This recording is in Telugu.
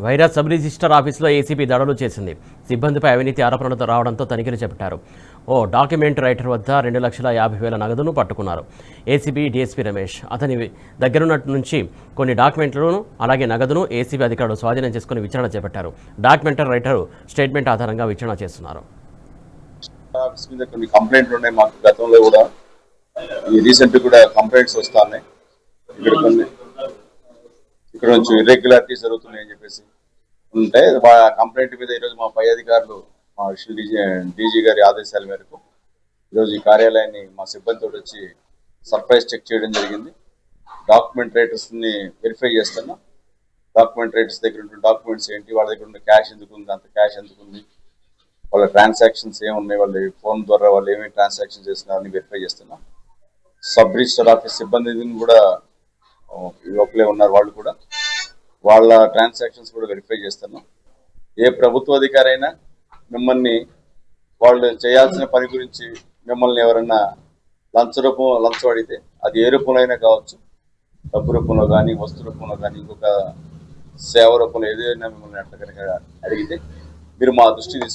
వైరా సబ్ రిజిస్టర్ ఆఫీసులో ఏసీబీ దాడులు చేసింది. సిబ్బందిపై అవినీతి ఆరోపణలతో రావడంతో తనిఖీలు చేపట్టారు. ఓ డాక్యుమెంట్ రైటర్ వద్ద 2,50,000 నగదును పట్టుకున్నారు. ఏసీబీ డీఎస్పీ రమేష్ అతని దగ్గరున్న నుంచి కొన్ని డాక్యుమెంట్లను అలాగే నగదును ఏసీబీ అధికారులు స్వాధీనం చేసుకుని విచారణ చేపట్టారు. డాక్యుమెంట్ రైటర్ స్టేట్మెంట్ ఆధారంగా విచారణ చేస్తున్నారు. ఆఫీస్ మీద కొన్ని కంప్లైంట్లు ఉన్నాయి. మాకు గతంలో కూడా ఈ రీసెంట్ కూడా కంప్లైంట్స్ వస్తున్నాయి. ఇక్కడ నుంచి ఇర్రెగ్యులారిటీస్ జరుగుతున్నాయని చెప్పేసి ఉంటే కంప్లైంట్ మీద ఈరోజు మా పై అధికారులు మా డీజీ గారి ఆదేశాల మేరకు ఈరోజు ఈ కార్యాలయాన్ని మా సిబ్బందితో వచ్చి సర్ప్రైజ్ చెక్ చేయడం జరిగింది. డాక్యుమెంట్ రైటర్స్ని వెరిఫై చేస్తున్నాం. డాక్యుమెంట్ రైటర్స్ దగ్గర ఉన్న డాక్యుమెంట్స్ ఏంటి, వాళ్ళ దగ్గర ఉన్న క్యాష్ ఎందుకు ఉంది, అంత క్యాష్ ఎందుకు ఉంది, వాళ్ళ ట్రాన్సాక్షన్స్ ఏమున్నాయి, వాళ్ళ ఫోన్ ద్వారా వాళ్ళు ఏమేమి ట్రాన్సాక్షన్ చేస్తున్నారని వెరిఫై చేస్తున్నాం. సబ్ రిజిస్టర్ ఆఫీస్ సిబ్బందిని కూడా లోపలే ఉన్నారు. వాళ్ళు కూడా వాళ్ళ ట్రాన్సాక్షన్స్ కూడా వెరిఫై చేస్తున్నాం. ఏ ప్రభుత్వ అధికారి అయినా మిమ్మల్ని వాళ్ళు చేయాల్సిన పని గురించి మిమ్మల్ని ఎవరన్నా లంచం అడిగితే అది ఏ రూపంలో అయినా కావచ్చు, డబ్బు రూపంలో కానీ, వస్తు రూపంలో కానీ, ఇంకొక సేవ రూపంలో ఏదైనా మిమ్మల్ని అట్లా కనుక అడిగితే మీరు మా దృష్టి